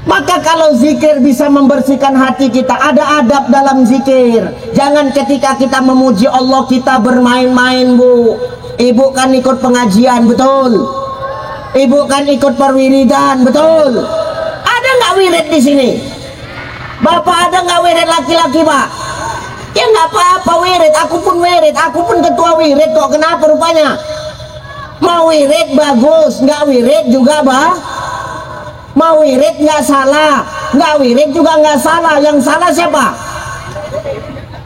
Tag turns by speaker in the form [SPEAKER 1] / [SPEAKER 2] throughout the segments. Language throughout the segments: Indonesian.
[SPEAKER 1] Maka kalau zikir bisa membersihkan hati kita, ada adab dalam zikir. Jangan ketika kita memuji Allah kita bermain-main, Bu. Ibu kan ikut pengajian, betul? Ibu kan ikut perwiridan, betul? Ada nggak wirid di sini? Bapak ada nggak wirid laki-laki, Pak? Ya nggak apa-apa wirid, aku pun ketua wirid kok. Kenapa rupanya? Mau wirid bagus, nggak wirid juga, Bah. Mau wirid nggak salah, nggak wirid juga nggak salah. Yang salah siapa?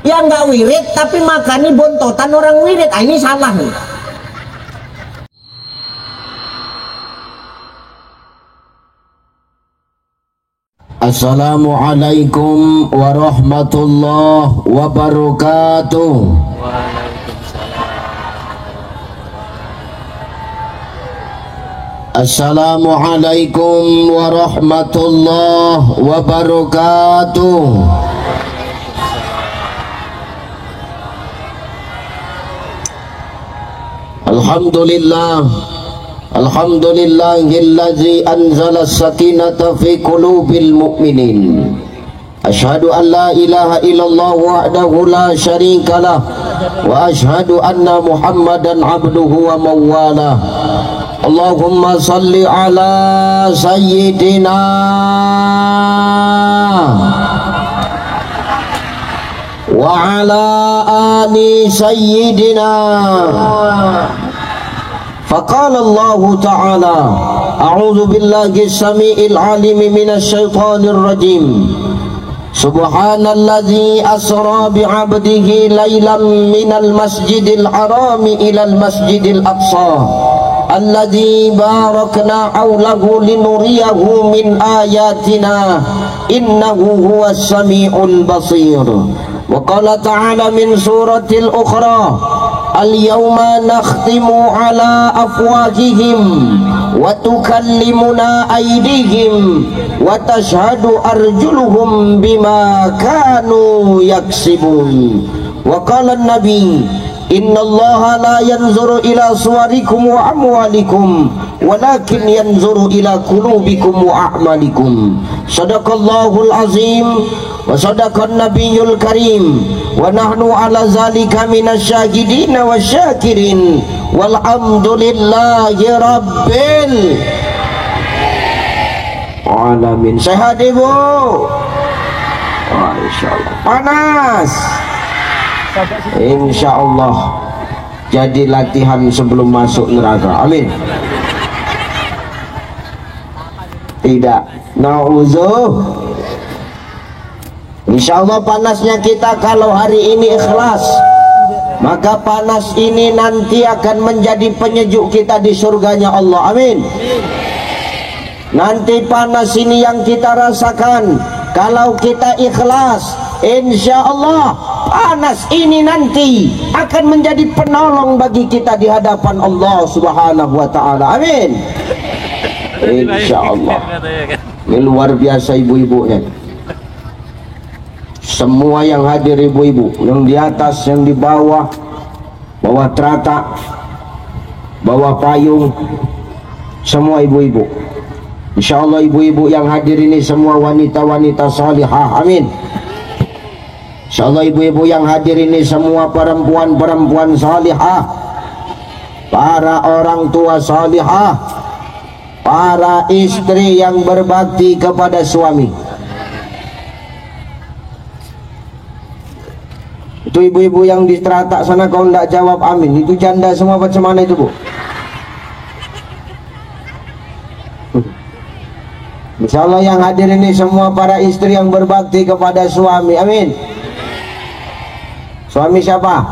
[SPEAKER 1] Yang nggak wirid tapi makani bontotan orang wirid. Ah, ini salah nih. Assalamualaikum warahmatullahi wabarakatuh. Assalamualaikum warahmatullahi wabarakatuh. Alhamdulillah, alhamdulillahillazi anzala as-sakinata fi qulubil mu'minin. Asyhadu an la ilaha illallah wahdahu la syarikalah wa asyhadu anna Muhammadan abduhu wa mawalah. Allahumma salli ala sayyidina wa ala ali sayyidina. Faqala Allah ta'ala a'udzu billahi as-sami'il 'alim minasy syaithanir rajim. Subhanalladzi asra bi'abdihi lailan minal masjidil harami ilal masjidil aqsa alladzi barakna haulahu linuriyahu min ayatina innahu huwas sami'ul basir. Wa qala ta'ala min suratil ukhra al-yawma nakhtimu ala afwahihim wa tukallimuna aydihim wa tashhadu arjuluhum bima kanu yaksibun. Wa qala an-nabi innallaha la yanzuru ila suwarikum wa amwalikum walakin yanzuru ila qulubikum wa a'malikum. Sadaqallahul azim wa sadaqan nabiyul karim wa nahnu ala zalika minasyahidin wa syakirin walhamdulillahi rabbil alamin. Sehat Ibu? Masyaallah. Panas. Insyaallah jadi latihan sebelum masuk neraka. Amin. Tidak. Na'udzuh. Insyaallah panasnya kita kalau hari ini ikhlas, maka panas ini nanti akan menjadi penyejuk kita di surganya Allah. Amin. Nanti panas ini yang kita rasakan kalau kita ikhlas, insyaallah panas ini nanti akan menjadi penolong bagi kita di hadapan Allah Subhanahu wa ta'ala. Amin. Insyaallah. Ini luar biasa ibu-ibunya. Semua yang hadir ibu-ibu, yang di atas, yang di bawah, bawah teratak, bawah payung, semua ibu-ibu. Insyaallah ibu-ibu yang hadir ini semua wanita-wanita salihah. Amin. Insyaallah ibu-ibu yang hadir ini semua perempuan-perempuan salihah, para orang tua salihah, para istri yang berbakti kepada suami. Itu ibu-ibu yang di teratak sana kau tidak jawab amin, itu janda semua macam mana itu, Bu? Insyaallah yang hadir ini semua para istri yang berbakti kepada suami. Amin. Suami siapa?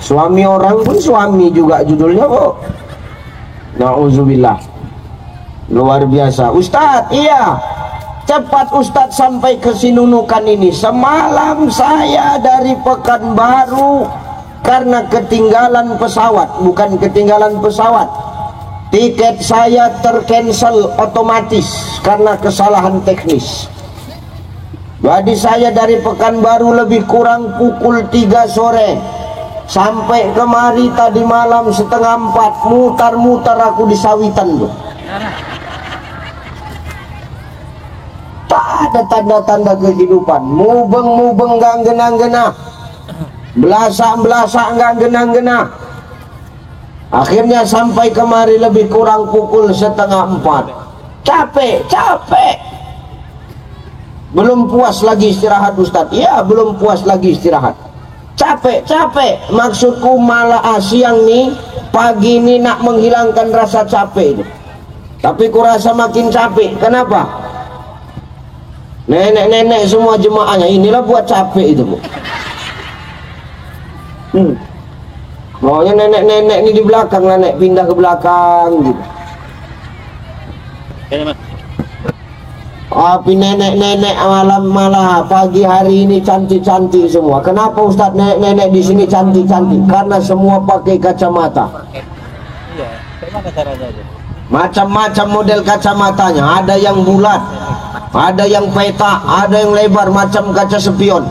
[SPEAKER 1] Suami orang pun suami juga judulnya, Bu. Na'udzubillah. Luar biasa. Ustadz, iya. Cepat Ustadz sampai ke Sinunukan ini. Semalam saya dari Pekanbaru karena ketinggalan pesawat. Bukan ketinggalan pesawat, tiket saya tercancel otomatis karena kesalahan teknis. Jadi saya dari Pekanbaru lebih kurang pukul 3 sore sampai kemari tadi malam setengah 4, mutar-mutar aku di Sawitan, Bu. ada tanda-tanda kehidupan. Mubeng-mubeng gang genang-genah, belasak-belasak gang genang-genah. Akhirnya sampai kemari lebih kurang pukul 3:30. Capek. Belum puas lagi istirahat Ustaz. Ya, belum puas lagi istirahat. Capek. Maksudku malah siang nih, pagi ini nak menghilangkan rasa capek itu. Tapi kurasa makin capek. Kenapa? Nenek-nenek semua jemaahnya inilah buat capek itu, Bu. Maunya nenek-nenek ini di belakang, nenek pindah ke belakang gitu. Tapi nenek-nenek malah pagi hari ini cantik-cantik semua. Kenapa Ustadz nenek-nenek di sini cantik-cantik? Karena semua pakai kacamata.
[SPEAKER 2] Iya, bagaimana caranya aja?
[SPEAKER 1] Macam-macam model kacamatanya. Ada yang bulat, ada yang petak, ada yang lebar macam kaca spion.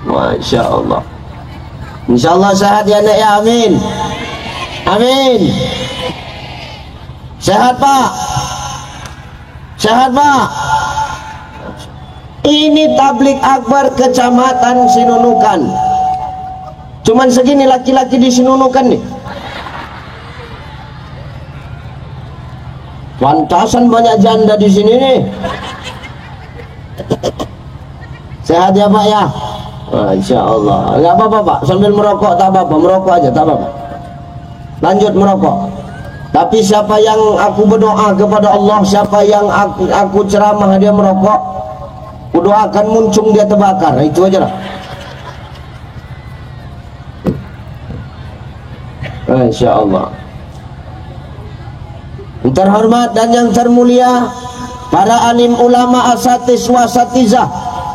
[SPEAKER 1] Masya Allah. Insya Allah sehat ya Nek ya, amin. Amin. Sehat Pak. Sehat Pak. Ini tablik akbar kecamatan Sinunukan. Cuman segini laki-laki di Sinunukan nih. Pantasan banyak janda di sini nih. Sehat ya Pak ya. Masya Allah. Gak apa-apa Pak, sambil merokok tak apa-apa, merokok aja tak apa-apa. Lanjut merokok. Tapi siapa yang aku berdoa kepada Allah, siapa yang aku ceramah dia merokok, aku doakan muncung dia terbakar. Itu aja lah. Masya Allah. Yang terhormat dan yang termulia para alim ulama asatis wasatizah,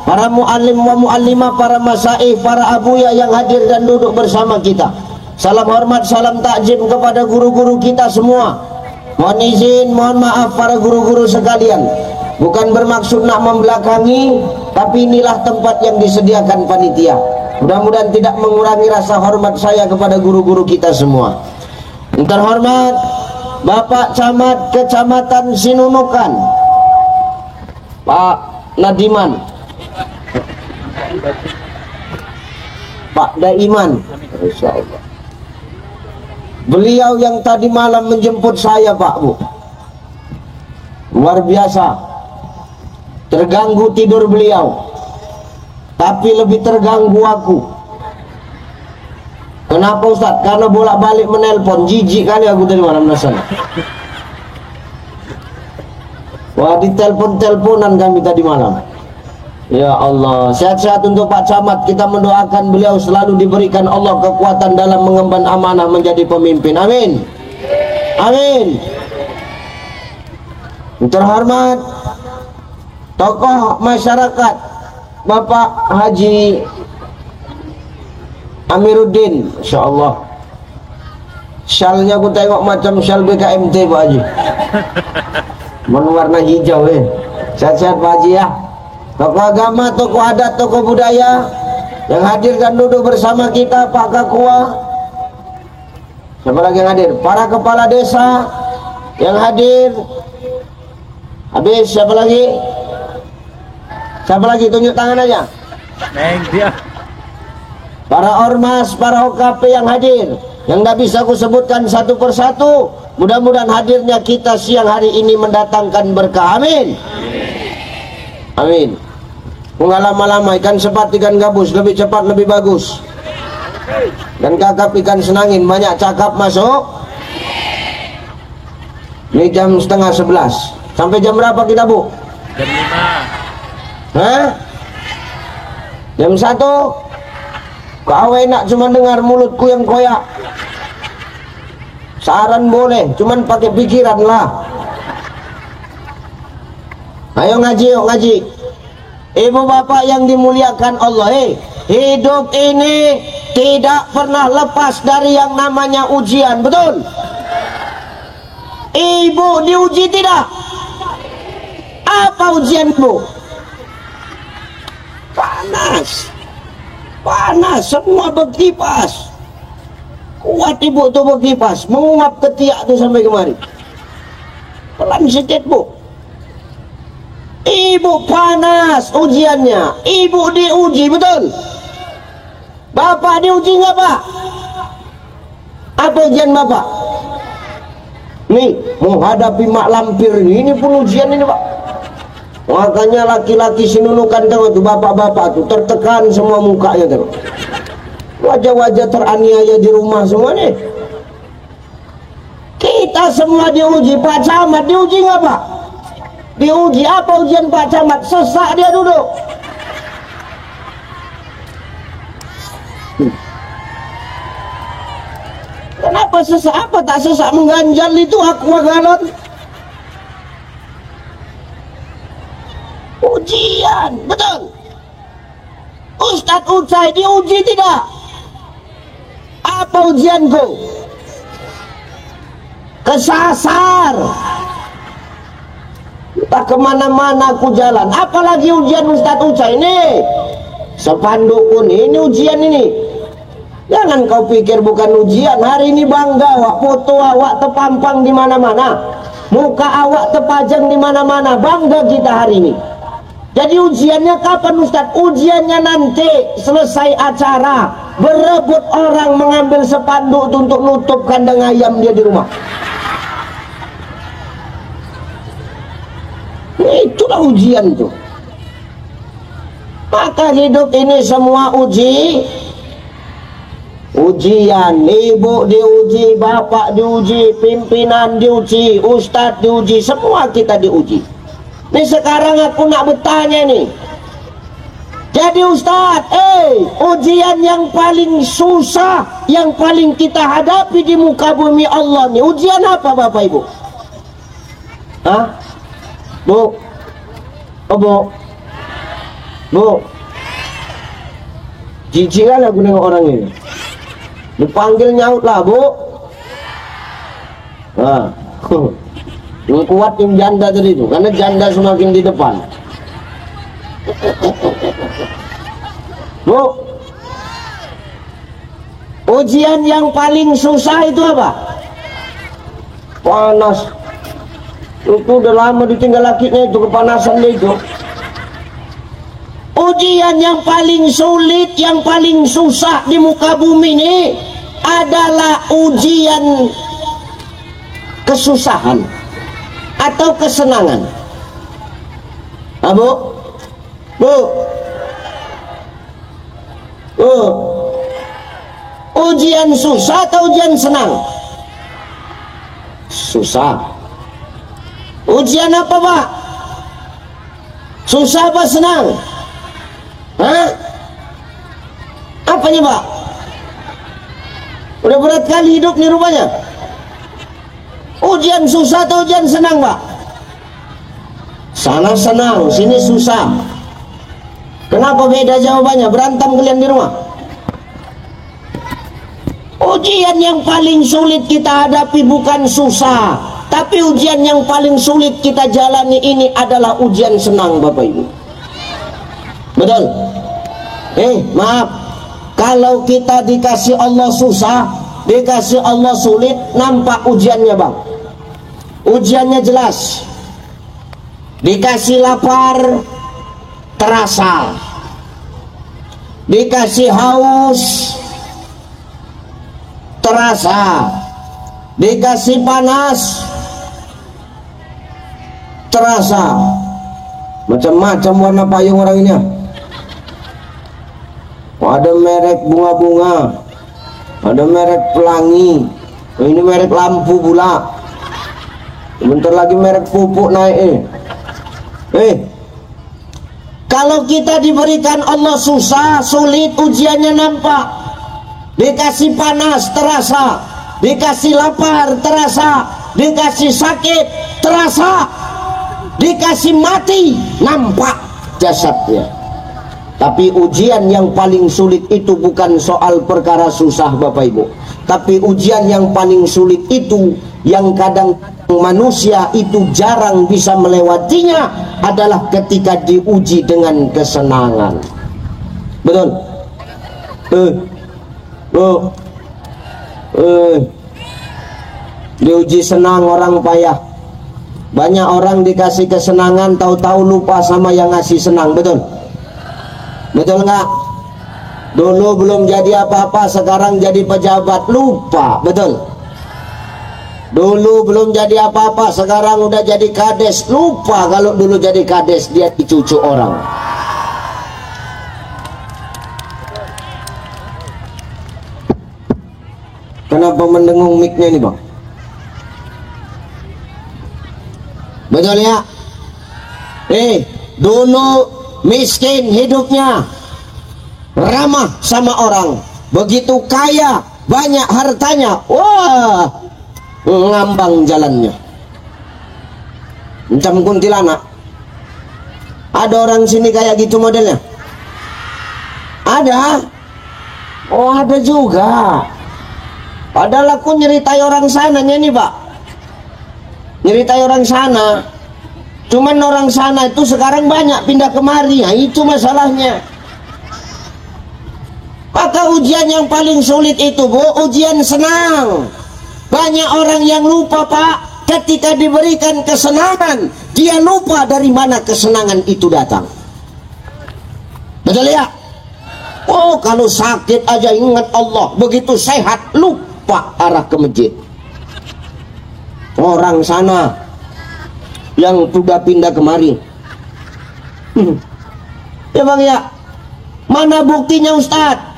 [SPEAKER 1] para muallim wa muallimah, para masaih, para abuya yang hadir dan duduk bersama kita. Salam hormat, salam takjim kepada guru-guru kita semua. Mohon izin, mohon maaf para guru-guru sekalian. Bukan bermaksud nak membelakangi, tapi inilah tempat yang disediakan panitia. Mudah-mudahan tidak mengurangi rasa hormat saya kepada guru-guru kita semua. Yang terhormat Bapak Camat Kecamatan Sinunukan, Pak Nadiman, Pak Daiman, Insya Allah. Beliau yang tadi malam menjemput saya Pak Bu, luar biasa. Terganggu tidur beliau, tapi lebih terganggu aku. Kenapa Ustaz? Karena bolak-balik menelpon, jijik kali aku tadi malam sana. Wah, ditelepon-teleponan kami tadi malam. Ya Allah, sehat-sehat untuk Pak Camat. Kita mendoakan beliau selalu diberikan Allah kekuatan dalam mengemban amanah menjadi pemimpin. Amin. Amin. Terhormat tokoh masyarakat Bapak Haji Amiruddin, Insya Allah. Syalnya aku tengok macam syal BKMT Pak Haji. Warna hijau Sehat-sehat Pak Haji ya. Tokoh agama, tokoh adat, tokoh budaya yang hadir dan duduk bersama kita, Pak Kakua. Siapa lagi yang hadir? Para kepala desa yang hadir. Habis, siapa lagi? Siapa lagi? Tunjuk tangan aja.
[SPEAKER 2] Neng dia.
[SPEAKER 1] Para ormas, para OKP yang hadir, yang tidak bisa aku sebutkan satu persatu. Mudah-mudahan hadirnya kita siang hari ini mendatangkan berkah. Amin. Amin. Nggak lama-lama, ikan sepat, ikan gabus, lebih cepat, lebih bagus. Dan kakap ikan senangin, banyak cakap masuk. Ini jam 10:30. Sampai jam berapa kita Bu?
[SPEAKER 2] Jam 5.
[SPEAKER 1] Hah? Jam 1. Kau enak cuma dengar mulutku yang koyak. Saran boleh, cuman pakai pikiran lah. Ayo ngaji, yuk ngaji. Ibu bapak yang dimuliakan Allah, hidup ini tidak pernah lepas dari yang namanya ujian, betul? Ibu diuji tidak? Apa ujian ibu? Panas. Panas, semua berkipas. Kuat ibu tuh berkipas, menguap ketiak tuh sampai kemari. Pelan sedikit Bu. Ibu panas ujiannya, ibu diuji, betul? Bapak diuji nggak Pak? Apa ujian Bapak? Nih, menghadapi mak lampir ini pun ujian ini Pak. Makanya laki-laki sinunukan tengok tuh, bapak-bapak tuh tertekan semua mukanya tengok. Wajah-wajah teraniaya di rumah semua nih. Kita semua diuji. Pak Camat diuji nggak Pak? Diuji apa ujian Pak Camat? Sesak dia duduk. Kenapa sesak? Apa tak sesak? Mengganjal itu aqua galon. Ujian, betul. Ustadz Ucai diuji tidak? Apa ujianku? Kesasar. Tak kemana-mana aku jalan. Apalagi ujian Ustadz Ucai ini. Sepanduk pun ini ujian ini. Jangan kau pikir bukan ujian. Hari ini bangga awak, foto awak terpampang di mana-mana, muka awak terpajang di mana-mana. Bangga kita hari ini. Jadi ujiannya kapan Ustaz? Ujiannya nanti selesai acara, berebut orang mengambil sepanduk untuk nutup kandang ayam dia di rumah. Itulah ujian tuh. Maka hidup ini semua ujian. Ibu diuji, bapak diuji, pimpinan diuji, ustadz diuji, semua kita diuji. Nih sekarang aku nak bertanya nih. Jadi ustadz, ujian yang paling susah, yang paling kita hadapi di muka bumi Allah nih, ujian apa Bapak Ibu? Hah? Bu? Oh Bu? Bu? Jijik kan aku nengok orang ini. Dipanggil nyaut lah Bu. Nah, yang kuat tim janda tadi itu, karena janda semakin di depan. Bu, ujian yang paling susah itu apa? Panas. Itu udah lama ditinggal lakinya itu, kepanasan dia itu. Ujian yang paling sulit, yang paling susah di muka bumi ini adalah ujian kesusahan atau kesenangan. Ah, Bu? Bu? Bu? Ujian susah atau ujian senang? Susah. Ujian apa Pak? Susah apa senang? Hah? Apanya Pak? Udah berat kali hidup nih rupanya. Ujian susah atau ujian senang Pak? Sana senang, sini susah. Kenapa beda jawabannya? Berantem kalian di rumah. Ujian yang paling sulit kita hadapi bukan susah, tapi ujian yang paling sulit kita jalani ini adalah ujian senang Bapak Ibu. Betul? Maaf, kalau kita dikasih Allah susah, dikasih Allah sulit, nampak ujiannya Bang. Ujiannya jelas. Dikasih lapar, terasa. Dikasih haus, terasa. Dikasih panas, terasa. Macam-macam warna payung orang ini ya. Ada merek bunga-bunga, ada merek pelangi, ini merek lampu pula. Bentar lagi merek pupuk naik. Kalau kita diberikan Allah susah, sulit, ujiannya nampak. Dikasih panas, terasa. Dikasih lapar, terasa. Dikasih sakit, terasa. Dikasih mati, nampak jasadnya. Tapi ujian yang paling sulit itu bukan soal perkara susah Bapak Ibu, tapi ujian yang paling sulit itu yang kadang manusia itu jarang bisa melewatinya adalah ketika diuji dengan kesenangan. Betul? Diuji senang orang payah, Banyak orang dikasih kesenangan, tahu-tahu lupa sama yang ngasih senang. Betul? Betul nggak? Dulu belum jadi apa-apa, sekarang jadi pejabat, lupa. Betul? Dulu belum jadi apa-apa, sekarang udah jadi kades, lupa kalau dulu jadi kades dia dicucu orang. Kenapa mendengung mic-nya ini, Bang? Betul ya? Dulu miskin hidupnya, ramah sama orang. Begitu kaya, banyak hartanya, wah, ngambang jalannya. Macam kuntilanak. Ada orang sini kayak gitu modelnya? Ada? Oh, ada juga. Padahal aku nyeritai orang sananya nih, Pak. Nyeritai orang sana. Cuman orang sana itu sekarang banyak pindah kemari. Nah, itu masalahnya. Maka ujian yang paling sulit itu, Bu, ujian senang. Banyak orang yang lupa, Pak. Ketika diberikan kesenangan, dia lupa dari mana kesenangan itu datang. Betul ya? Oh, kalau sakit aja ingat Allah. Begitu sehat, lupa arah ke masjid. Orang sana yang sudah pindah kemari. Ya Bang ya, mana buktinya Ustadz?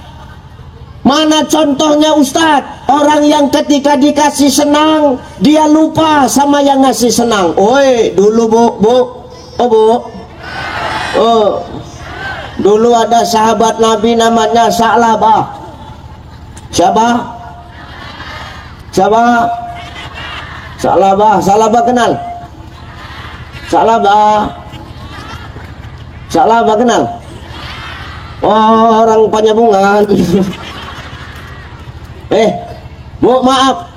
[SPEAKER 1] Mana contohnya Ustadz? Orang yang ketika dikasih senang, dia lupa sama yang ngasih senang. Oi, dulu Bu. Dulu ada sahabat Nabi namanya Sa'labah. Siapa? Sa'labah kenal? Sa'labah kenal? Oh, orang Penyambungan. Bu, maaf.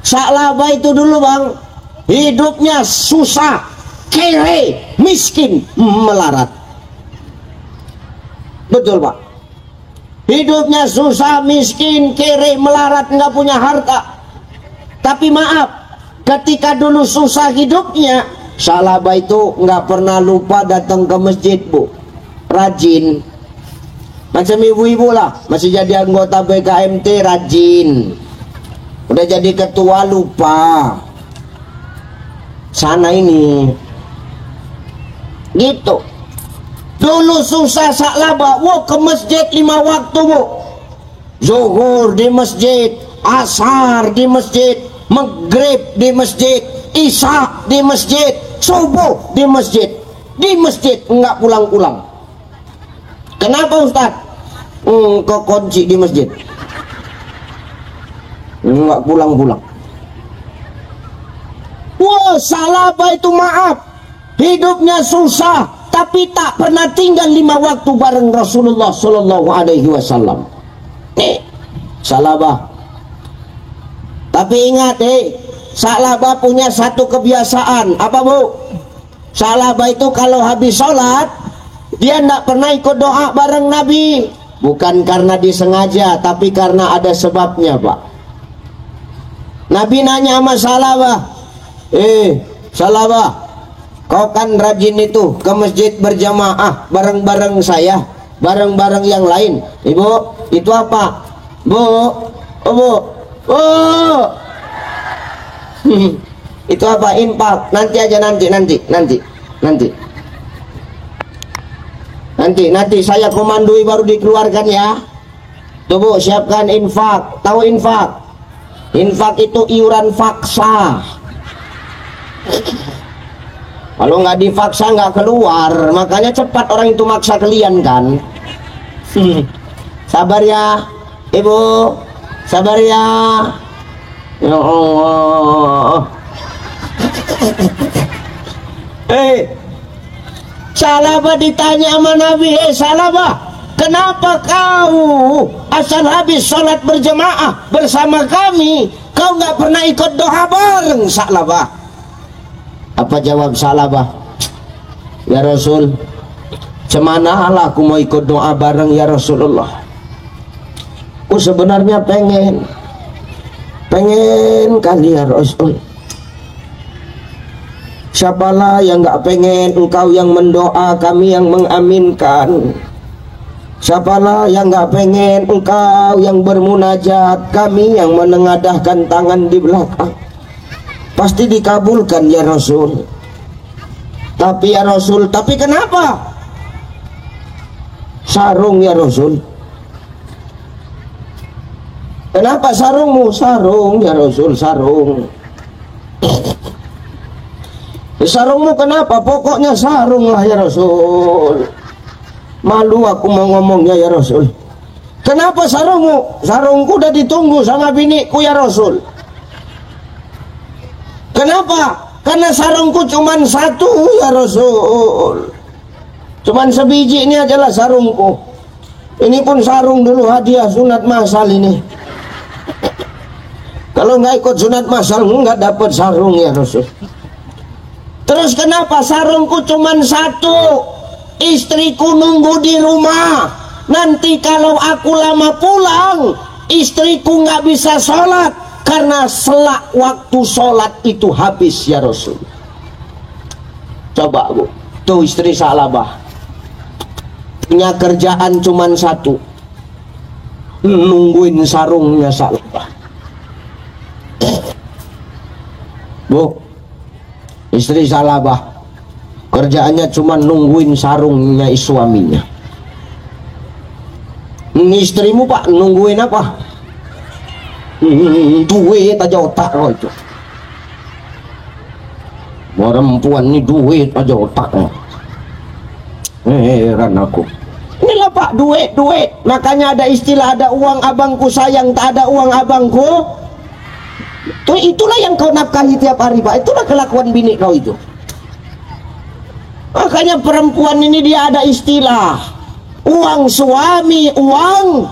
[SPEAKER 1] Sa'labah itu dulu, Bang, hidupnya susah, kere, miskin, melarat. Betul, Pak. Hidupnya susah, miskin, kere, melarat, nggak punya harta. Tapi maaf, ketika dulu susah hidupnya, Sa'labah itu nggak pernah lupa datang ke masjid, Bu. Rajin. Macam ibu-ibu lah, masih jadi anggota BKMT, rajin. Udah jadi ketua, lupa. Sana ini. Gitu. Dulu susah Sa'labah, ke masjid 5 waktu, Bu. Zuhur di masjid, asar di masjid, maghrib di masjid, isya di masjid, subuh di masjid. Di masjid enggak pulang-pulang. Kenapa Ustaz? Kok kunci di masjid? Enggak pulang-pulang. Sa'labah itu maaf, hidupnya susah, tapi tak pernah tinggal 5 waktu bareng Rasulullah Sallallahu Alaihi Wasallam. Sa'labah. Tapi ingat, Sa'labah punya satu kebiasaan. Apa, Bu? Sa'labah itu kalau habis sholat, dia tidak pernah ikut doa bareng Nabi. Bukan karena disengaja, tapi karena ada sebabnya, Pak. Nabi nanya sama Sa'labah, Sa'labah, kau kan rajin itu ke masjid berjamaah bareng-bareng saya, bareng-bareng yang lain. Ibu, itu apa? Bu. Itu apa? Infak. Nanti aja, nanti saya komandoi baru dikeluarkan ya. Tuh Bu, siapkan infak. Tahu infak? Infak itu iuran faksa. Kalau nggak difaksa nggak keluar, makanya cepat orang itu maksa kalian kan. Sabar ya, Ibu, sabar ya. Ya Allah. Sa'labah ditanya sama Nabi, Sa'labah, kenapa kau asal habis sholat berjamaah bersama kami, kau nggak pernah ikut doa bareng, Sa'labah? Apa jawab Sa'labah? Ya Rasul, cemana lah aku mau ikut doa bareng ya Rasulullah. Sebenarnya pengen kali ya Rasul. Siapalah yang nggak pengen engkau yang mendoa, kami yang mengaminkan. Siapalah yang nggak pengen engkau yang bermunajat, kami yang menengadahkan tangan di belakang. Pasti dikabulkan ya Rasul. Tapi ya Rasul, tapi kenapa? Sarung ya Rasul. Kenapa sarungmu? Sarung ya Rasul, sarung. Sarungmu kenapa? Pokoknya sarung lah ya Rasul. Malu aku mau ngomongnya ya Rasul. Kenapa sarungmu? Sarungku udah ditunggu sama biniku ya Rasul. Kenapa? Karena sarungku cuman satu ya Rasul. Cuman sebiji ini adalah sarungku. Ini pun sarung dulu hadiah sunat masal ini. Kalau nggak ikut sunat masal nggak dapat sarung ya Rasul. Terus kenapa sarungku cuman satu? Istriku nunggu di rumah. Nanti kalau aku lama pulang, istriku nggak bisa sholat karena selak waktu sholat itu habis ya Rasul. Coba Bu, tuh istri Salabah punya kerjaan cuman satu, nungguin sarungnya Salabah. Bu, istri Salabah kerjaannya cuma nungguin sarungnya suaminya. Istrimu Pak nungguin apa? Duit aja otak lo itu. Perempuan ini duit aja otaknya. Heran aku. Inilah Pak, duit. Makanya ada istilah, ada uang abangku sayang, tak ada uang abangku. Itulah yang kau nafkahi tiap hari Pak. Itulah kelakuan bini kau itu. Makanya perempuan ini dia ada istilah, uang suami, uang.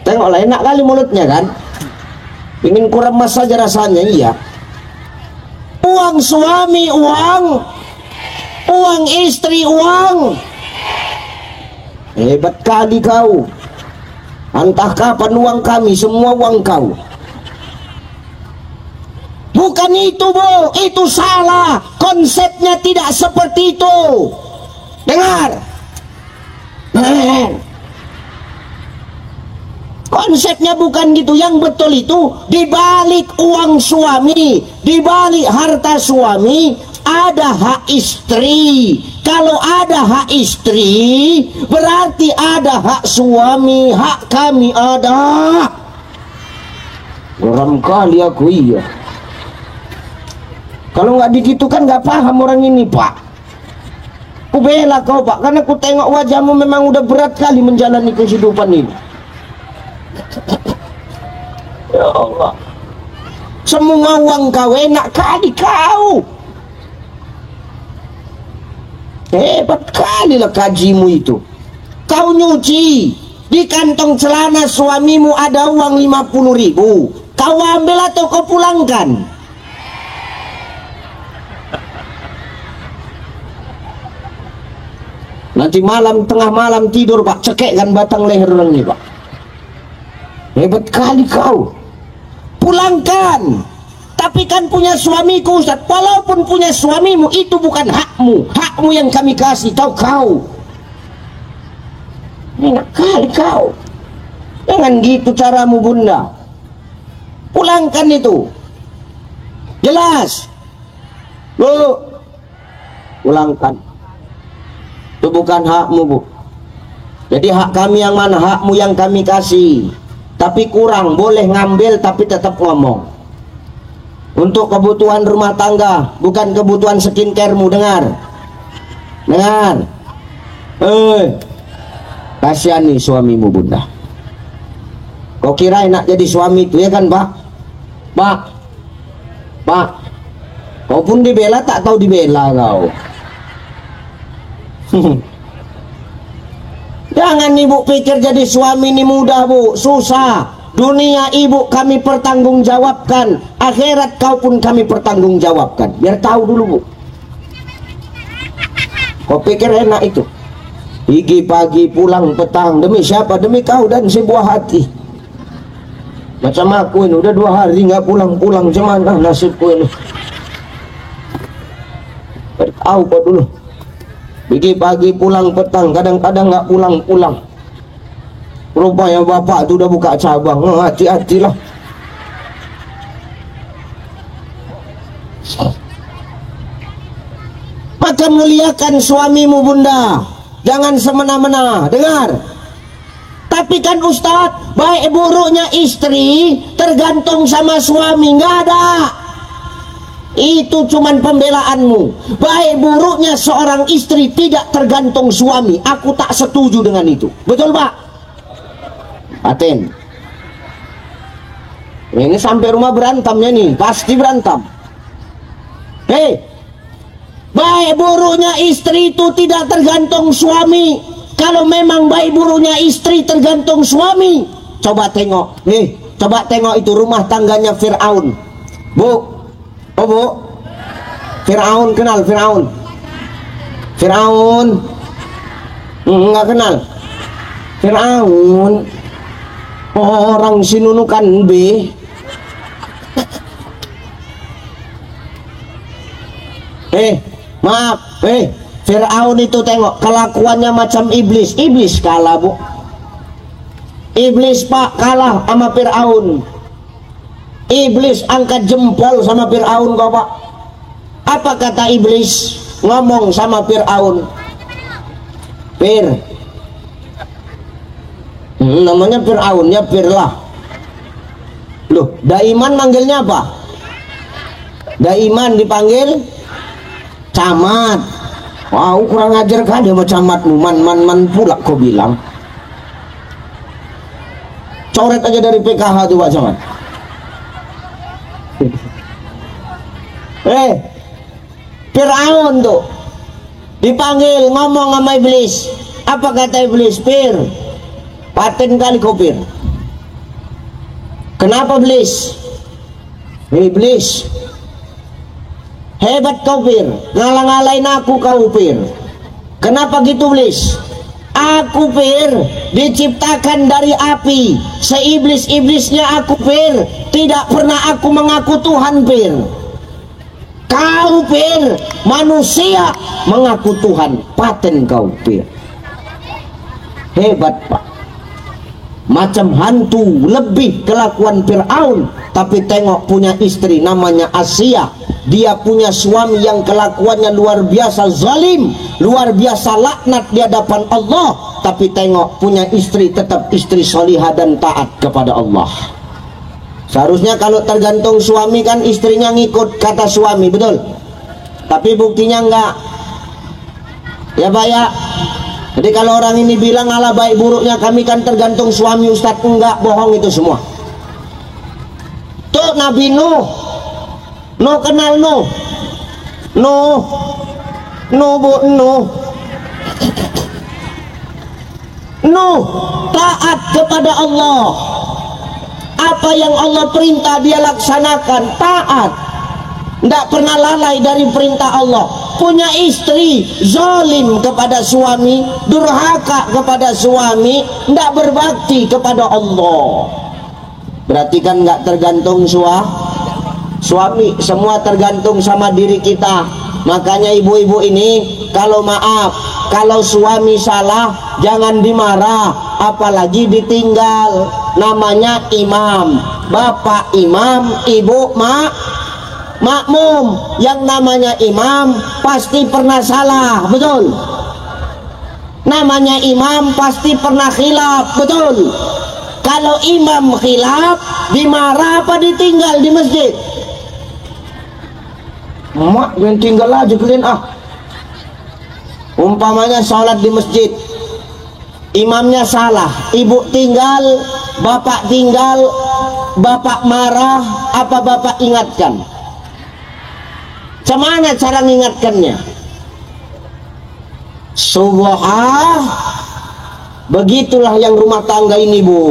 [SPEAKER 1] Tengoklah enak kali mulutnya kan. Ingin kuremas saja rasanya, iya. Uang suami, uang. Uang istri, uang. Hebat kali kau. Entah kapan uang kami, semua uang kau. Bukan itu Bu, itu salah. Konsepnya tidak seperti itu. Dengar. Konsepnya bukan gitu. Yang betul itu, dibalik uang suami, dibalik harta suami, ada hak istri. Kalau ada hak istri, berarti ada hak suami. Hak kami ada. Geram kali aku, iya. Kalau nggak begitu kan nggak paham orang ini Pak. Ku bela kau Pak, karena ku tengok wajahmu memang udah berat kali menjalani kehidupan ini. Ya Allah, semua uang kau enak kali kau. Hebat kali lah kajimu itu. Kau nyuci di kantong celana suamimu ada uang 50.000. Kau ambil atau kau pulangkan? Nanti malam, tengah malam tidur Pak, cekekkan batang leher orang ini Pak. Hebat kali kau. Pulangkan. Tapi kan punya suamiku Ustaz. Walaupun punya suamimu, itu bukan hakmu. Hakmu yang kami kasih, tahu kau. Enak kali kau. Jangan gitu caramu Bunda. Pulangkan itu. Jelas. Bu, pulangkan. Itu bukan hakmu Bu. Jadi hak kami yang mana? Hakmu yang kami kasih. Tapi kurang, boleh ngambil tapi tetap ngomong. Untuk kebutuhan rumah tangga, bukan kebutuhan skincaremu. Dengar. Kasihani suamimu Bunda. Kau kira enak jadi suami itu ya kan Pak? Pak, kau pun dibela tak tahu dibela kau. Jangan ibu pikir jadi suami ini mudah Bu, susah. Dunia ibu kami pertanggungjawabkan, akhirat kau pun kami pertanggungjawabkan. Biar tahu dulu Bu. Kau pikir enak itu? Pagi pagi pulang petang, demi siapa? Demi kau dan sebuah hati. Macam aku ini udah 2 hari nggak pulang-pulang, cuman nasibku ini. Tahu kok dulu. Pagi pulang petang, kadang-kadang nggak pulang-pulang. Rupanya bapak tuh udah buka cabang. Hati-hatilah. Maka muliakan suamimu bunda, jangan semena-mena. Dengar. Tapi kan Ustadz, baik buruknya istri tergantung sama suami, nggak ada. Itu cuman pembelaanmu. Baik buruknya seorang istri tidak tergantung suami. Aku tak setuju dengan itu. Betul Pak? Aten. Ini sampai rumah berantamnya nih, pasti berantem. Hei, baik buruknya istri itu tidak tergantung suami. Kalau memang baik buruknya istri tergantung suami, coba tengok. Nih, coba tengok itu rumah tangganya Fir'aun. Bu, oh bu, Fir'aun kenal Fir'aun? Fir'aun enggak kenal. Fir'aun orang Sinunukan B. Maaf, Fir'aun itu tengok kelakuannya macam iblis. Iblis kalah bu. Iblis Pak kalah sama Fir'aun. Iblis angkat jempol sama Fir'aun Bapak. Apa kata iblis? Ngomong sama Fir'aun. Fir, namanya Fir'aun ya Firlah. Loh, Daiman manggilnya apa? Daiman dipanggil camat. Wow, kurang ajar kali sama camatmu. Man pula kau bilang. Coret aja dari PKH tuh Pak Camat. Fir'aun tuh dipanggil ngomong sama iblis. Apa kata iblis? Fir, paten kali kau Fir. Kenapa iblis? Iblis, hebat kau Fir, ngalah-ngalahin aku kau Fir. Kenapa gitu iblis? Aku Fir diciptakan dari api. Seiblis-iblisnya aku Fir, tidak pernah aku mengaku Tuhan Fir. Kau Fir manusia mengaku Tuhan. Paten kau Fir. Hebat Pak. Macam hantu, lebih kelakuan Fir'aun. Tapi tengok punya istri namanya Asia. Dia punya suami yang kelakuannya luar biasa zalim, luar biasa laknat di hadapan Allah. Tapi tengok punya istri tetap istri solihah dan taat kepada Allah. Seharusnya kalau tergantung suami kan istrinya ngikut kata suami, betul? Tapi buktinya enggak. Ya Pak ya. Jadi kalau orang ini bilang ala baik buruknya kami kan tergantung suami, Ustadz, enggak, bohong itu semua. Tuh Nabi Nuh. Nuh kenal Nuh. Nuh bu Nuh. Nuh taat kepada Allah. Apa yang Allah perintah dia laksanakan, taat. Tidak pernah lalai dari perintah Allah. Punya istri zalim kepada suami, durhaka kepada suami, tidak berbakti kepada Allah. Berarti kan nggak tergantung suami, semua tergantung sama diri kita. Makanya ibu-ibu ini kalau maaf, kalau suami salah jangan dimarah, apalagi ditinggal. Namanya imam, bapak imam, ibu makmum. Yang namanya imam pasti pernah salah, betul? Namanya imam pasti pernah khilaf, betul? Kalau imam khilaf, dimarah apa ditinggal di masjid? Mak, yang tinggal aja kalian Umpamanya sholat di masjid, imamnya salah, ibu tinggal, bapak tinggal, bapak marah, apa bapak ingatkan? Bagaimana cara mengingatkannya? Begitulah yang rumah tangga ini bu.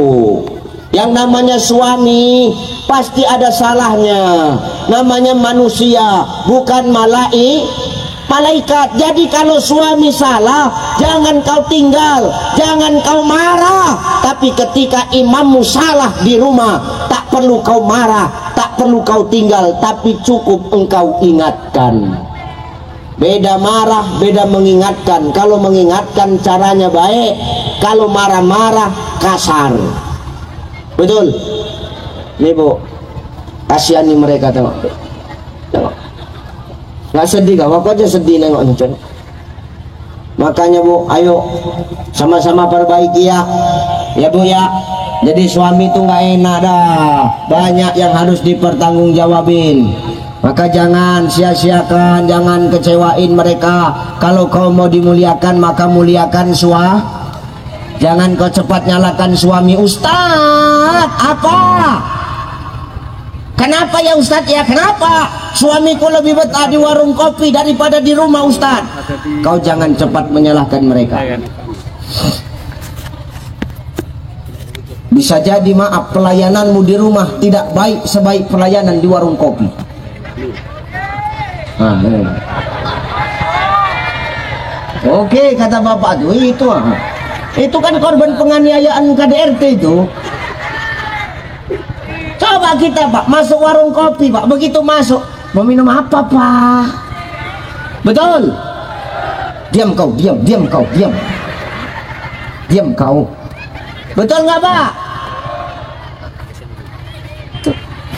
[SPEAKER 1] Yang namanya suami pasti ada salahnya. Namanya manusia, bukan malaikat. Jadi kalau suami salah, jangan kau tinggal, jangan kau marah. Tapi ketika imammu salah di rumah, tak perlu kau marah, tak perlu kau tinggal, tapi cukup engkau ingatkan. Beda marah, beda mengingatkan. Kalau mengingatkan caranya baik, kalau marah-marah kasar. Betul? Nih Bu, kasihani mereka, tengok. Tengok. Nggak sedih kau, aku aja sedih nengoknya. Tengok. Makanya Bu, ayo sama-sama perbaiki ya. Ya Bu ya. Jadi suami itu nggak enak dah. Banyak yang harus dipertanggungjawabin. Maka jangan sia-siakan, jangan kecewain mereka. Kalau kau mau dimuliakan, maka muliakan suami. Jangan kau cepat nyalakan suami. Ustaz, apa? Kenapa ya Ustaz ya? Kenapa? Suamiku lebih betah di warung kopi daripada di rumah Ustaz. Kau jangan cepat menyalahkan mereka. Bisa jadi maaf, pelayananmu di rumah tidak baik sebaik pelayanan di warung kopi. Oke, kata bapak tuh itu kan korban penganiayaan KDRT itu. Coba kita Pak masuk warung kopi Pak, begitu masuk mau minum apa Pak? Betul? Diam kau, diam kau, diam kau. Betul nggak Pak?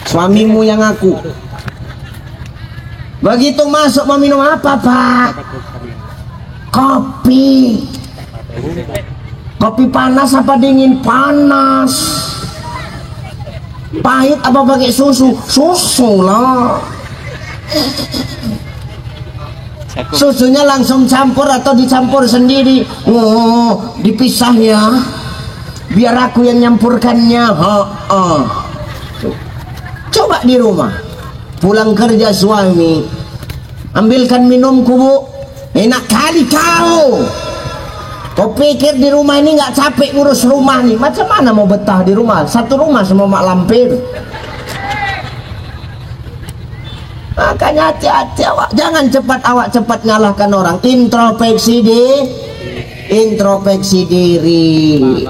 [SPEAKER 1] Suamimu yang ngaku. Begitu masuk mau minum apa Pak? Kopi. Kopi panas apa dingin? Panas. Pahit apa pakai susu? Susu lah. Susunya langsung campur atau dicampur sendiri? Oh, dipisah ya. Biar aku yang nyampurkannya. Coba di rumah. Pulang kerja suami, ambilkan minumku Bu. Enak kali kau. Kau pikir di rumah ini nggak capek ngurus rumah nih? Macam mana mau betah di rumah? Satu rumah semua mak lampir. Makanya hati-hati awak. Jangan cepat nyalahkan orang. Introspeksi diri.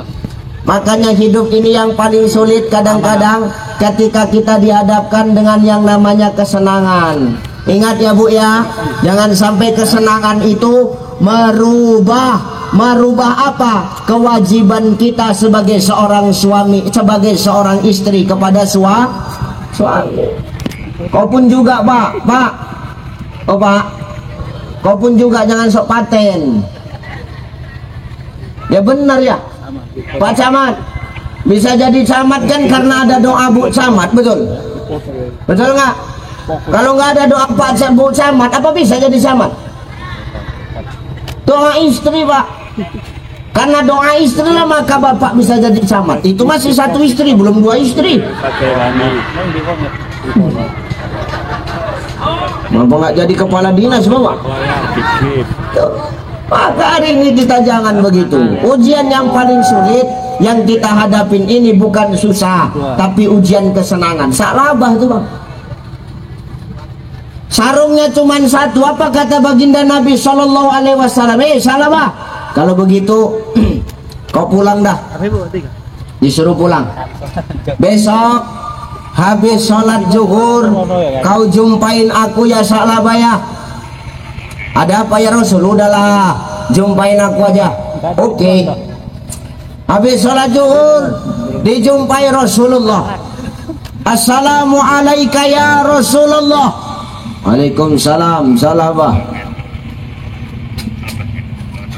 [SPEAKER 1] Makanya hidup ini yang paling sulit kadang-kadang ketika kita dihadapkan dengan yang namanya kesenangan. Ingat ya Bu ya, jangan sampai kesenangan itu merubah apa? Kewajiban kita sebagai seorang suami, sebagai seorang istri kepada suami. Kau pun juga Pak. Oh Pak, kau pun juga jangan sok paten. Ya benar ya Pak Camat, bisa jadi camat kan karena ada doa Bu Camat, betul? Betul nggak? Kalau nggak ada doa Pak Bu Camat, apa bisa jadi camat? Doa istri Pak, karena doa istri lah maka Bapak bisa jadi camat. Itu masih satu istri, belum dua istri. Mampu nggak jadi kepala dinas Bapak? Maka hari ini kita jangan begitu. Ujian yang paling sulit yang kita hadapin ini bukan susah, tapi ujian kesenangan. Salabah tuh Bang. Sarungnya cuma satu. Apa kata baginda Nabi Shallallahu Alaihi Wasallam? Salabah. Kalau begitu, kau pulang dah. Disuruh pulang. Besok habis sholat zuhur, kau jumpain aku ya Salabah ya. Ada apa ya Rasul? Udahlah, jumpain aku aja. Oke. Habis sholat zuhur dijumpai Rasulullah. Assalamualaikum ya Rasulullah. Waalaikumsalam. Salabah.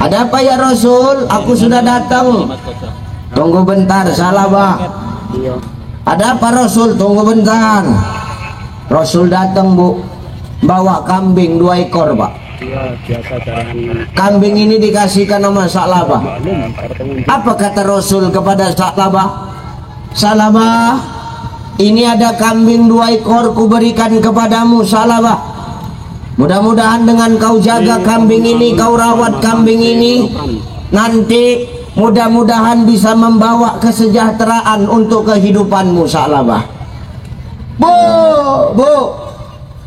[SPEAKER 1] Ada apa ya Rasul? Aku sudah datang. Tunggu bentar. Salabah. Ada apa Rasul? Tunggu bentar. Rasul datang Bu, bawa kambing 2 ekor Pak. Kambing ini dikasihkan nama Salabah. Apa kata Rasul kepada Salabah? Salabah, ini ada kambing 2 ekor kuberikan kepadamu Salabah. Mudah-mudahan dengan kau jaga kambing ini, kau rawat kambing ini, nanti mudah-mudahan bisa membawa kesejahteraan untuk kehidupanmu Salabah. Bu,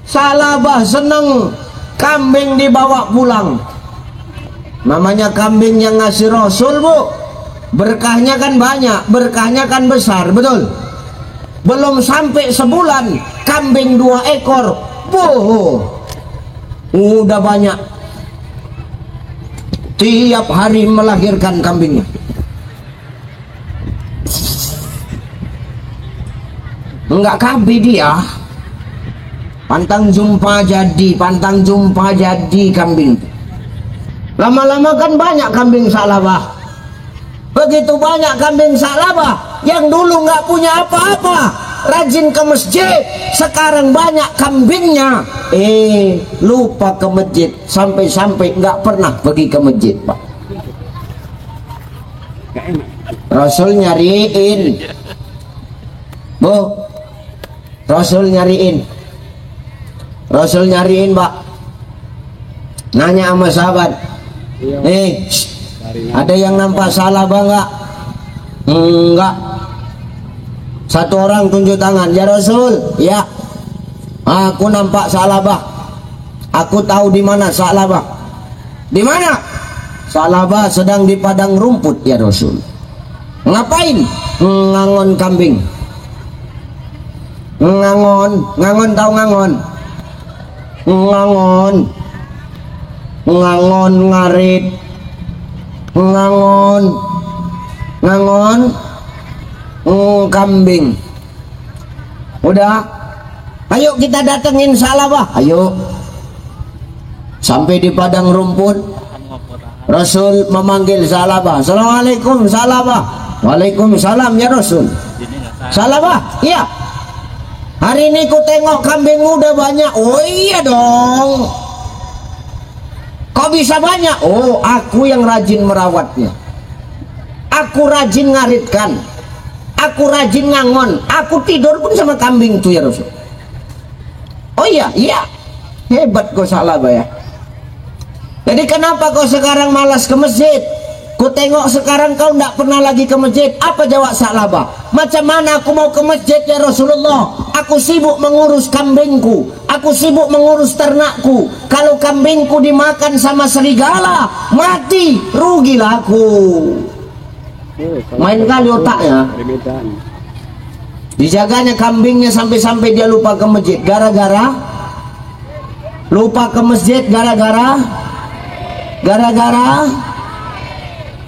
[SPEAKER 1] Salabah seneng kambing dibawa pulang. Namanya kambing yang ngasih Rasul Bu, berkahnya kan banyak, berkahnya kan besar, betul? Belum sampai sebulan kambing 2 ekor. Bu, Udah banyak. Tiap hari melahirkan kambingnya. Enggak kabeh dia. Pantang jumpa jadi kambing. Lama-lama kan banyak kambing salabah. Begitu banyak kambing salabah yang dulu nggak punya apa-apa, rajin ke masjid, sekarang banyak kambingnya. Lupa ke masjid, sampai-sampai nggak pernah pergi ke masjid, Pak. Rasul nyariin, Bu. Rasul nyariin, Pak. Nanya sama sahabat, ada yang nampak salabah enggak? Enggak. Satu orang tunjuk tangan, ya Rasul, ya. Aku nampak salabah. Aku tahu di mana salabah. Di mana? Salabah sedang di padang rumput, ya Rasul. Ngapain? Ngangon kambing. Ngangon tahu ngangon? Ngangon ngarit. Ngangon kambing. Udah, ayo kita datengin salabah. Ayo. Sampai di padang rumput, Rasul memanggil salabah. Assalamualaikum salabah. Waalaikumsalam ya Rasul. Salabah, iya. Hari ini ku tengok kambing muda banyak. Oh iya dong. Kok bisa banyak? Oh, aku yang rajin merawatnya. Aku rajin ngaritkan. Aku rajin ngangon. Aku tidur pun sama kambing tuh ya Rasul. Oh iya, iya. Hebat kau salabah ya. Jadi kenapa kau sekarang malas ke masjid? Ku tengok sekarang kau tidak pernah lagi ke masjid. Apa jawab salabah? Macam mana aku mau ke masjid ya Rasulullah? Aku sibuk mengurus kambingku. Aku sibuk mengurus ternakku. Kalau kambingku dimakan sama serigala, mati, rugilah aku. Main kali otaknya. Dijaganya kambingnya sampai-sampai dia lupa ke masjid. Gara-gara lupa ke masjid, gara-gara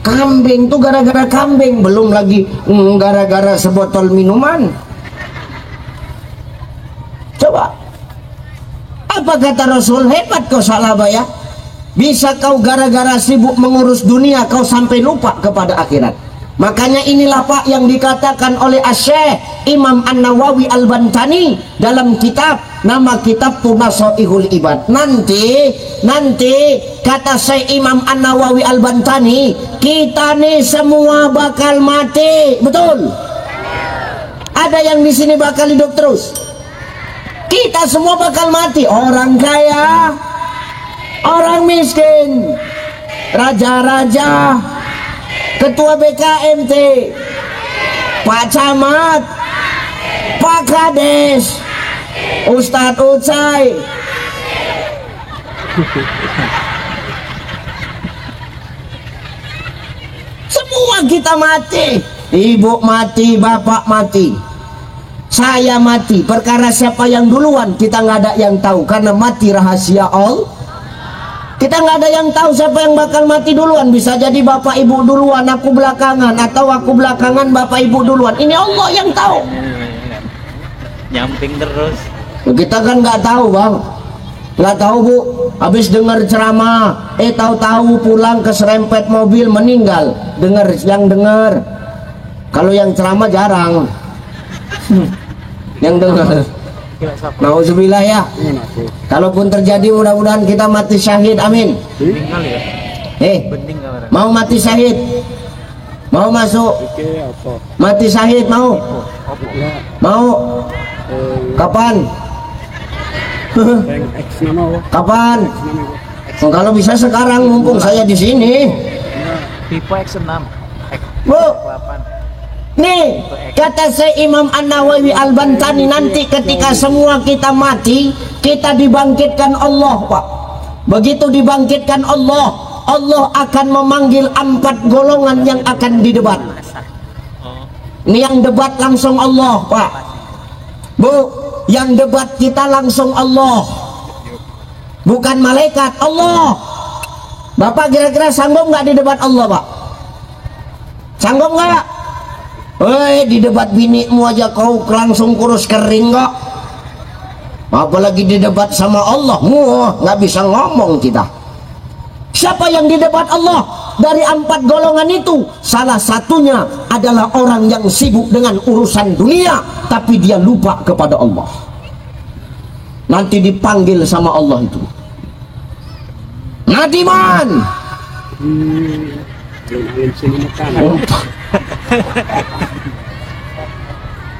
[SPEAKER 1] kambing tuh, gara-gara kambing. Belum lagi gara-gara sebotol minuman. Coba, apa kata Rasul? Hebat kau salabah ya. Bisa kau gara-gara sibuk mengurus dunia, kau sampai lupa kepada akhirat. Makanya inilah Pak yang dikatakan oleh Asy-Syaikh Imam An-Nawawi Al-Bantani dalam kitab, nama kitab Nasaihul Ibad. Nanti kata Syekh Imam An-Nawawi Al-Bantani, kita nih semua bakal mati, betul? Ada yang di sini bakal hidup terus? Kita semua bakal mati. Orang kaya, orang miskin, raja-raja, ketua BKMT, Pak Camat, Pak Kades, Ustadz Ucai. Semua kita mati. Ibu mati, bapak mati, saya mati. Perkara siapa yang duluan kita nggak ada yang tahu, karena mati rahasia Allah. Kita nggak ada yang tahu siapa yang bakal mati duluan. Bisa jadi bapak ibu duluan, aku belakangan, atau aku belakangan bapak ibu duluan. Ini Allah yang tahu.
[SPEAKER 2] Nyamping terus.
[SPEAKER 1] Kita kan nggak tahu bang, nggak tahu Bu. Habis dengar ceramah, tahu-tahu pulang keserempet mobil meninggal. Dengar. Kalau yang ceramah jarang. Yang dengar. Nauzubillah ya. Kalaupun terjadi, mudah-mudahan kita mati syahid, amin.
[SPEAKER 2] Meninggal ya.
[SPEAKER 1] Mau mati syahid? Mau masuk? Mati syahid mau? Mau? Kapan? Kapan? Oh, kalau bisa sekarang, mumpung saya di sini.
[SPEAKER 2] Tipe X6.
[SPEAKER 1] Bu, nih kata saya Imam An-Nawawi Al-Bantani, nanti ketika semua kita mati, kita dibangkitkan Allah Pak. Begitu dibangkitkan Allah, Allah akan memanggil 4 golongan yang akan didebat. Ini yang debat langsung Allah Pak. Bu, yang debat kita langsung Allah. bukan malaikat, Allah. Bapak kira-kira sanggup nggak di debat Allah, Pak? Sanggup nggak? Di debat binimu aja kau langsung kurus kering kok, apalagi di debat sama Allah. Nggak bisa ngomong kita. Siapa yang di debat Allah? Dari 4 golongan itu, salah satunya adalah orang yang sibuk dengan urusan dunia, tapi dia lupa kepada Allah. Nanti dipanggil sama Allah itu, Nadiman.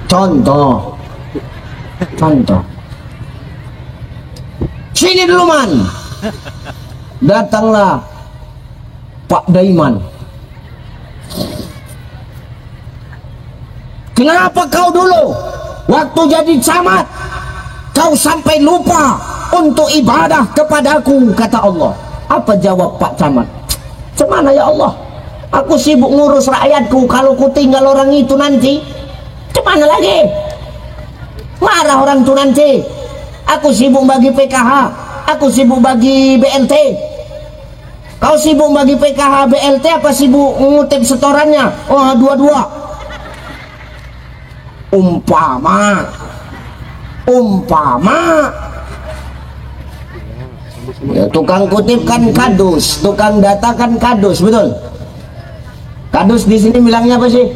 [SPEAKER 1] Contoh. Sini dulu, Man. Datanglah Pak Daiman. Kenapa kau dulu waktu jadi camat kau sampai lupa untuk ibadah kepadaku, kata Allah. Apa jawab Pak Camat? Cemana ya Allah, aku sibuk ngurus rakyatku, kalau ku tinggal orang itu nanti cemana lagi? Marah orang itu nanti. Aku sibuk bagi PKH, aku sibuk bagi BLT. Kau sibuk bagi PKH BLT apa sibuk ngutip setorannya? Oh, dua-dua. Umpama ya, tukang kutip kan kadus, tukang data kan kadus, betul? Kadus di sini bilangnya apa sih?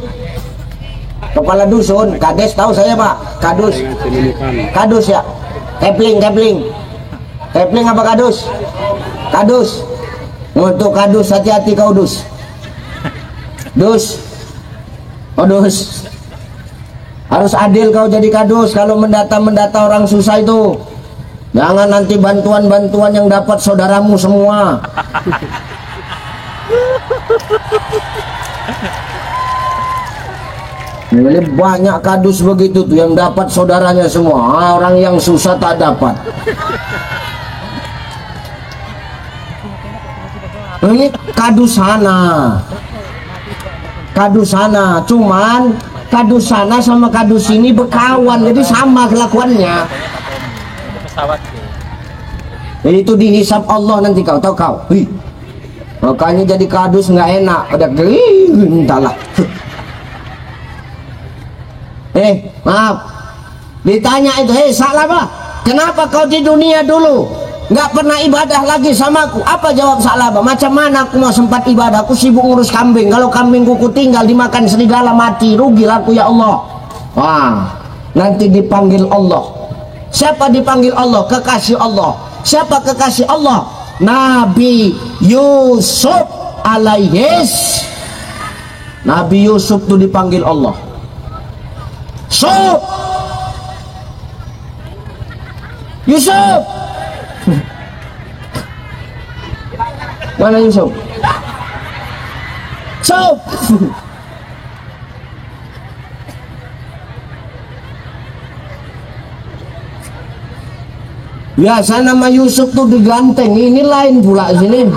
[SPEAKER 1] Kepala dusun, kades tahu saya, Pak. Kadus ya. Kepling apa kadus? Kadus. Untuk kadus hati-hati kau dus. Harus adil kau jadi kadus kalau mendata orang susah itu. Jangan nanti bantuan yang dapat saudaramu semua. Ini banyak kadus begitu tuh yang dapat saudaranya semua. Orang yang susah tak dapat. Ini kadus sana, cuman kadus sana sama kadus ini berkawan, jadi sama kelakuannya. Jadi itu dihisap Allah nanti kau tahu kau. Makanya jadi kadus nggak enak, ada geling entahlah. Maaf, ditanya itu, Sa'labah, kenapa kau di dunia dulu nggak pernah ibadah lagi sama aku? Apa jawab Sa'labah? Macam mana aku mau sempat ibadah? Aku sibuk ngurus kambing. Kalau kambingku tinggal dimakan serigala mati, rugi aku ya Allah. Wah, nanti dipanggil Allah. Siapa dipanggil Allah? Kekasih Allah. Siapa kekasih Allah? Nabi Yusuf alaihis. Nabi Yusuf tuh dipanggil Allah. Yusuf. Mana Yusuf? Biasa nama Yusuf tuh diganteng, ini lain pula sini.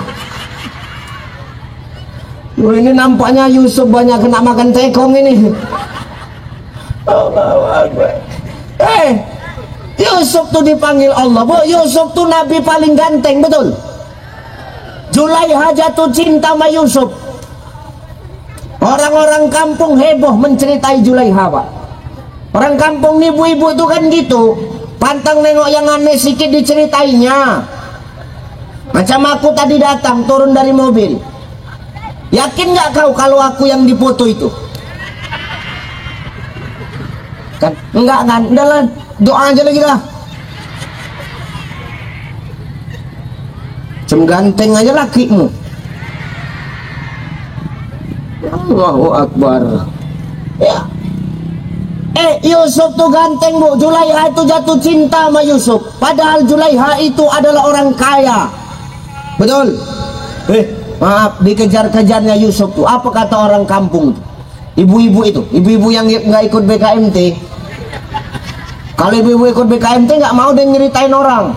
[SPEAKER 1] Ini nampaknya Yusuf banyak kena makan tekong ini. Yusuf tuh dipanggil Allah. Yusuf tuh nabi paling ganteng, betul? Zulaiha jatuh cinta sama Yusuf. Orang-orang kampung heboh menceritai Zulaiha, Pak. Orang kampung ibu-ibu itu kan gitu, pantang nengok yang aneh sedikit diceritainya. Macam aku tadi datang turun dari mobil, yakin nggak kau kalau aku yang dipoto itu? Kan enggak kan, udahlah doa aja lagi lah. Ganteng aja lakimu. Allahu Akbar. Ya. Yusuf tuh ganteng, Bu. Zulaiha itu jatuh cinta sama Yusuf. Padahal Zulaiha itu adalah orang kaya. Betul? Maaf, dikejar-kejarnya Yusuf tuh. Apa kata orang kampung? Ibu-ibu itu, ibu-ibu yang nggak ikut BKMT. Kalau ibu-ibu ikut BKMT nggak mau dia nyeritain orang.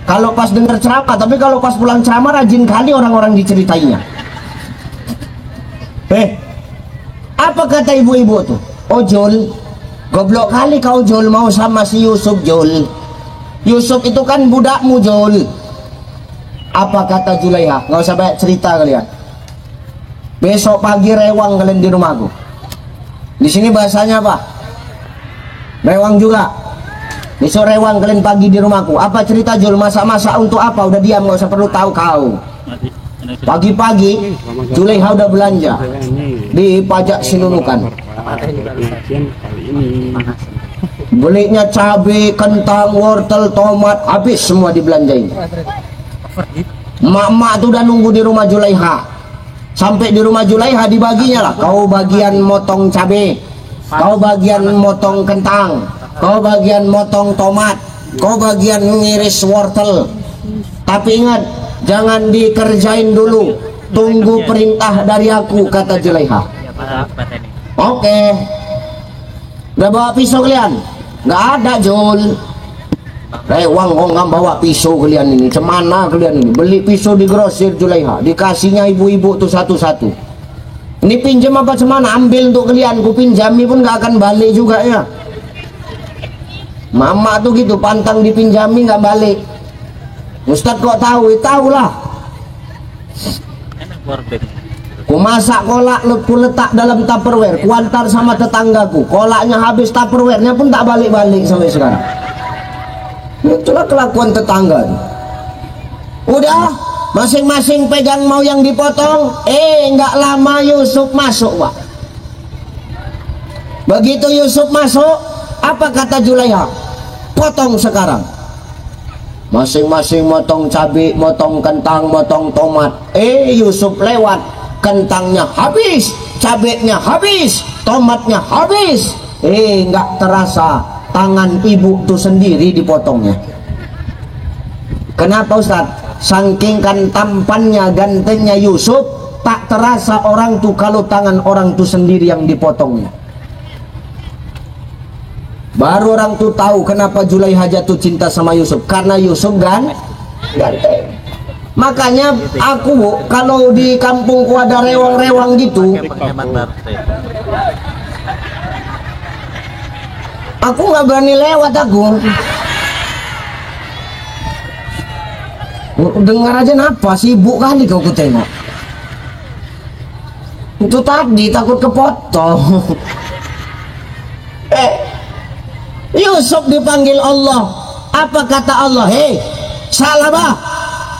[SPEAKER 1] Kalau pas dengar ceramah, tapi kalau pas pulang ceramah rajin kali orang-orang diceritainya. Apa kata ibu-ibu tuh? Oh Jul, goblok kali kau Jul, mau sama si Yusuf Jul. Yusuf itu kan budakmu Jul. Apa kata Zulaiha? Nggak usah banyak cerita kalian. Besok pagi rewang kalian di rumahku. Di sini bahasanya apa? Rewang juga. Besok rewang kalian pagi di rumahku. Apa cerita Jul? Masak-masak untuk apa? Udah diam, nggak usah perlu tahu kau. Pagi-pagi Zulaiha udah belanja di pajak Sinunukan. Belinya cabai, kentang, wortel, tomat, habis semua dibelanjain. Mak-mak tuh udah nunggu di rumah Zulaiha. Sampai di rumah Zulaiha dibaginya lah. Kau bagian motong cabai, kau bagian motong kentang, kau bagian motong tomat, kau bagian ngiris wortel. Tapi ingat, jangan dikerjain dulu, tunggu perintah dari aku, kata Zulaiha. Oke. Udah bawa pisau kalian? Nggak ada Jul. Rewang kok nggak bawa pisau kalian ini. Cemana kalian ini? Beli pisau di grosir Zulaiha, dikasihnya ibu-ibu tuh satu-satu. Ini pinjam apa cemana? Ambil untuk kalian, ku pinjami pun nggak akan balik juga ya. Mama tuh gitu, pantang dipinjami nggak balik. Ustadz kok tahu? Tahulah. Ku masak kolak, ku letak dalam tupperware, ku antar sama tetanggaku. Kolaknya habis, tupperware-nya pun tak balik-balik sampai sekarang. Itulah kelakuan tetangga. Udah, masing-masing pegang mau yang dipotong. Nggak lama Yusuf masuk, Pak. Begitu Yusuf masuk, apa kata Zulaiha? Potong sekarang. Masing-masing motong cabai, motong kentang, motong tomat. Yusuf lewat, kentangnya habis, cabainya habis, tomatnya habis. Nggak terasa tangan ibu tuh sendiri dipotongnya. Kenapa Ustaz? Saking kan tampannya, gantengnya Yusuf, tak terasa orang tuh kalau tangan orang tuh sendiri yang dipotongnya. Baru orang tuh tahu kenapa Zulaiha jatuh cinta sama Yusuf, karena Yusuf ganteng. Makanya aku Bu, kalau di kampungku ada rewang-rewang gitu, aku nggak berani lewat. Aku dengar aja napa, sibuk kali kau ku tengok. Itu tadi takut kepotong. Yusuf dipanggil Allah. Apa kata Allah? Hei Salabah,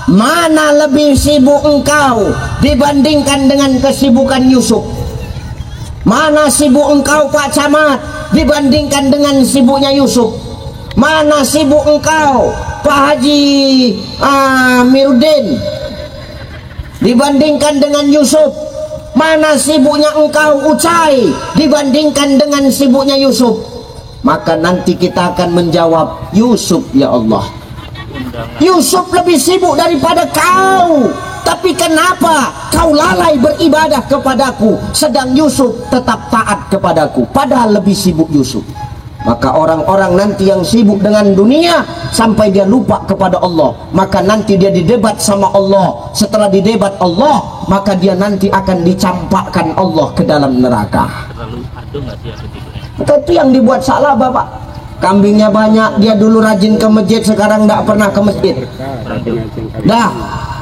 [SPEAKER 1] mana lebih sibuk engkau dibandingkan dengan kesibukan Yusuf? Mana sibuk engkau Pak Camat dibandingkan dengan sibuknya Yusuf? Mana sibuk engkau Pak Haji Amiruddin dibandingkan dengan Yusuf? Mana sibuknya engkau Ucai dibandingkan dengan sibuknya Yusuf? Maka nanti kita akan menjawab, Yusuf ya Allah. Yusuf lebih sibuk daripada kau. Tapi kenapa kau lalai beribadah kepadaku, sedang Yusuf tetap taat kepadaku? Padahal lebih sibuk Yusuf. Maka orang-orang nanti yang sibuk dengan dunia sampai dia lupa kepada Allah, maka nanti dia didebat sama Allah. Setelah didebat Allah, maka dia nanti akan dicampakkan Allah ke dalam neraka. Itu yang dibuat salah Bapak. Kambingnya banyak, dia dulu rajin ke masjid, sekarang tidak pernah ke masjid. Dah,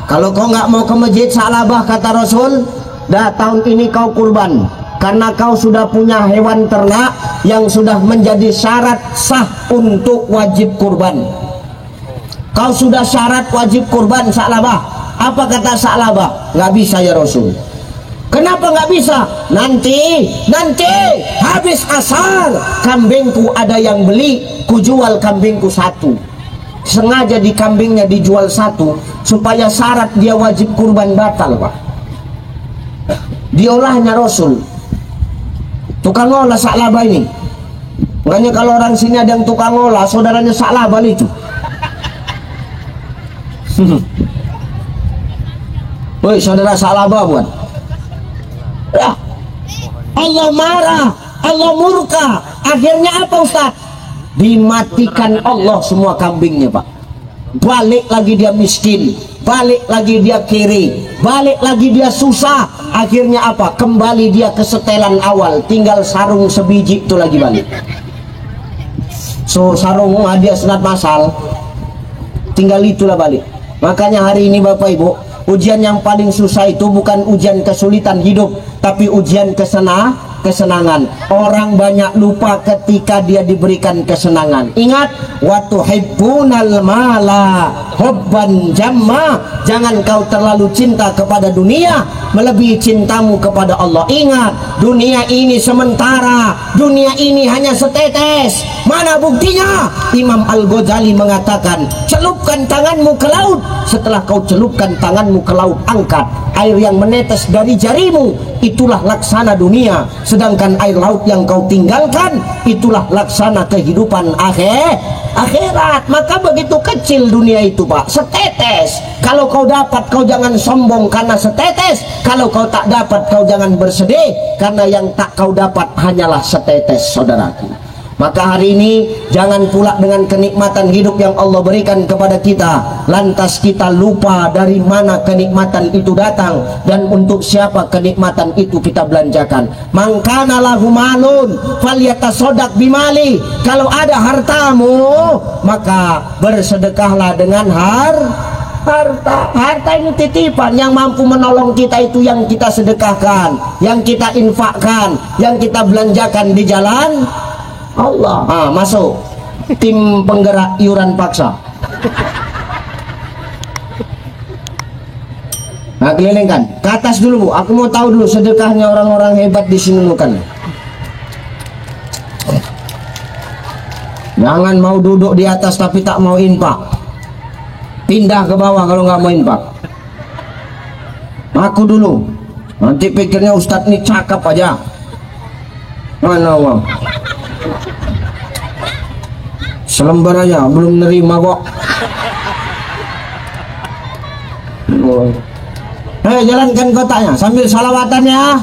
[SPEAKER 1] kalau kau nggak mau ke masjid, salabah kata Rasul. Dah, tahun ini kau kurban, karena kau sudah punya hewan ternak yang sudah menjadi syarat sah untuk wajib kurban. Kau sudah syarat wajib kurban, salabah. Apa kata salabah? Nggak bisa ya Rasul. Kenapa nggak bisa? Nanti habis asar kambingku ada yang beli, ku jual kambingku satu. Sengaja di kambingnya dijual satu supaya syarat dia wajib kurban batal Pak. Diolahnya Rasul. Tukang olah Sa'labah ini. Makanya kalau orang sini ada yang tukang olah, saudaranya Sa'labah itu. Woi saudara Sa'labah buat. Ya. Allah marah, Allah murka. Akhirnya apa Ustaz? Dimatikan Allah semua kambingnya Pak. Balik lagi dia miskin, balik lagi dia kiri, balik lagi dia susah. Akhirnya apa? Kembali dia ke setelan awal, tinggal sarung sebiji itu lagi balik. So sarung dia sunat masal, tinggal itulah balik. Makanya hari ini Bapak Ibu, ujian yang paling susah itu bukan ujian kesulitan hidup, tapi ujian kesenangan. Orang banyak lupa ketika dia diberikan kesenangan. Ingat, wa tuhibbunal mala hubban jamma. Jangan kau terlalu cinta kepada dunia melebihi cintamu kepada Allah. Ingat, dunia ini sementara, dunia ini hanya setetes. Mana buktinya? Imam Al-Ghazali mengatakan, celupkan tanganmu ke laut. Setelah kau celupkan tanganmu ke laut, angkat air yang menetes dari jarimu, itulah laksana dunia. Sedangkan air laut yang kau tinggalkan, itulah laksana kehidupan akhirat. Maka begitu kecil dunia itu Pak, setetes. Kalau kau dapat, kau jangan sombong karena setetes. Kalau kau tak dapat, kau jangan bersedih karena yang tak kau dapat hanyalah setetes, saudaraku. Maka hari ini jangan pula dengan kenikmatan hidup yang Allah berikan kepada kita, lantas kita lupa dari mana kenikmatan itu datang dan untuk siapa kenikmatan itu kita belanjakan. Mangkana lahu malun falyatasaddaq bimali. Kalau ada hartamu, maka bersedekahlah dengan harta. Harta ini titipan, yang mampu menolong kita itu yang kita sedekahkan, yang kita infakkan, yang kita belanjakan di jalan Allah. Masuk tim penggerak iuran paksa. Kelilingkan ke atas dulu Bu, aku mau tahu dulu sedekahnya orang-orang hebat di sini bukan. Jangan mau duduk di atas tapi tak mau infak. Pindah ke bawah kalau nggak mau infak. Aku dulu, nanti pikirnya Ustadz ini cakep aja. Mana uang? Selembar aja belum nerima kok. Jalankan kotaknya sambil salawatan ya.